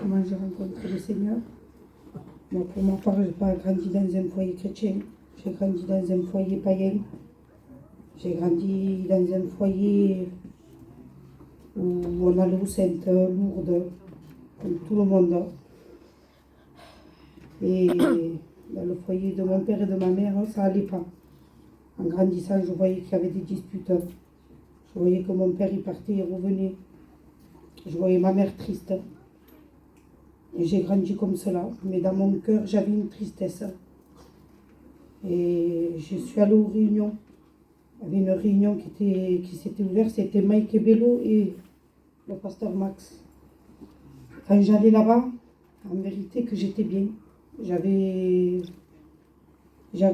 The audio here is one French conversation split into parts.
comment j'ai rencontré le Seigneur. Moi, pour ma part, je n'ai pas grandi dans un foyer chrétien. J'ai grandi dans un foyer païen. J'ai grandi dans un foyer où on allait aux Saintes, Lourdes, comme tout le monde. Et dans le foyer de mon père et de ma mère, ça n'allait pas. En grandissant, je voyais qu'il y avait des disputes. Je voyais que mon père, il partait, il revenait. Je voyais ma mère triste. Et j'ai grandi comme cela. Mais dans mon cœur, j'avais une tristesse. Et je suis allée aux réunions. Il y avait une réunion qui s'était ouverte. C'était Mike Bello et le pasteur Max. Quand j'allais là-bas, en vérité que j'étais bien. J'avais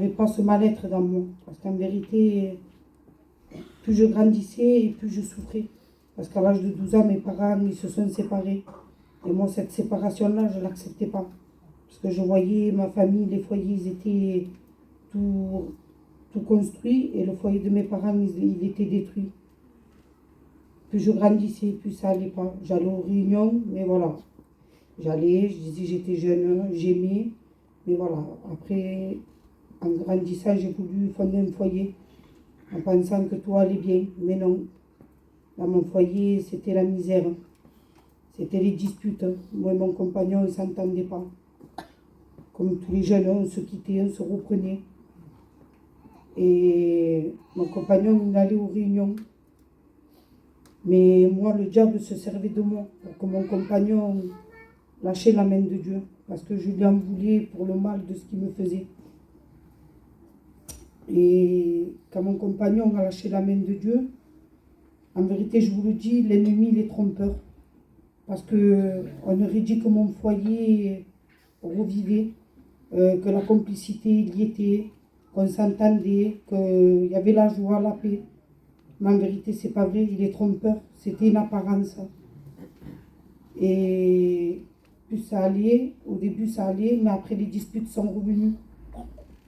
pas ce mal-être dans moi. Parce qu'en vérité, plus je grandissais et plus je souffrais. Parce qu'à l'âge de 12 ans, mes parents ils se sont séparés. Et moi, cette séparation-là, je ne l'acceptais pas. Parce que je voyais ma famille, les foyers, ils étaient tout construits. Et le foyer de mes parents, il était détruit. Plus je grandissais, plus ça n'allait pas. J'allais aux réunions, mais voilà. J'allais, je disais j'étais jeune, j'aimais. Mais voilà, après, en grandissant, j'ai voulu fonder un foyer. En pensant que tout allait bien. Mais non. Dans mon foyer, c'était la misère. C'était les disputes. Moi et mon compagnon, on ne s'entendait pas. Comme tous les jeunes, on se quittait, on se reprenait. Et mon compagnon, il allait aux réunions. Mais moi, le diable se servait de moi pour que mon compagnon lâchait la main de Dieu. Parce que je lui en voulais pour le mal de ce qu'il me faisait. Et quand mon compagnon a lâché la main de Dieu, en vérité, je vous le dis, l'ennemi, il est trompeur. Parce qu'on aurait dit que mon foyer revivait, que la complicité il y était, qu'on s'entendait, qu'il y avait la joie, la paix. Mais en vérité, c'est pas vrai, il est trompeur. C'était une apparence. Et plus ça allait, au début ça allait, mais après les disputes sont revenues.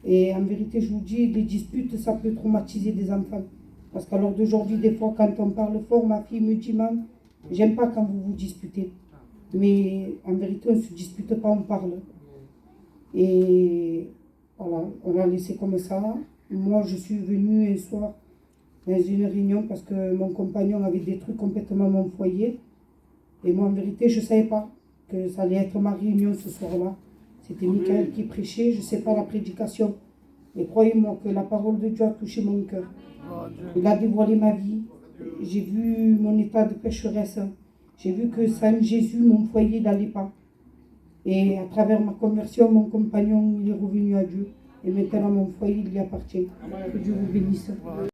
Et en vérité, je vous dis, les disputes, ça peut traumatiser des enfants. Parce qu'à l'heure d'aujourd'hui, des fois, quand on parle fort, ma fille me dit, maman, j'aime pas quand vous vous disputez. Mais en vérité, on ne se dispute pas, on parle. Et voilà, on a laissé comme ça. Moi, je suis venue un soir dans une réunion parce que mon compagnon avait détruit complètement mon foyer. Et moi, en vérité, je ne savais pas que ça allait être ma réunion ce soir-là. C'était Michael qui prêchait, je ne sais pas la prédication. Mais croyez-moi que la parole de Dieu a touché mon cœur. Il a dévoilé ma vie. J'ai vu mon état de pécheresse. J'ai vu que sans Jésus, mon foyer n'allait pas. Et à travers ma conversion, mon compagnon il est revenu à Dieu. Et maintenant, mon foyer, il lui appartient. Que Dieu vous bénisse.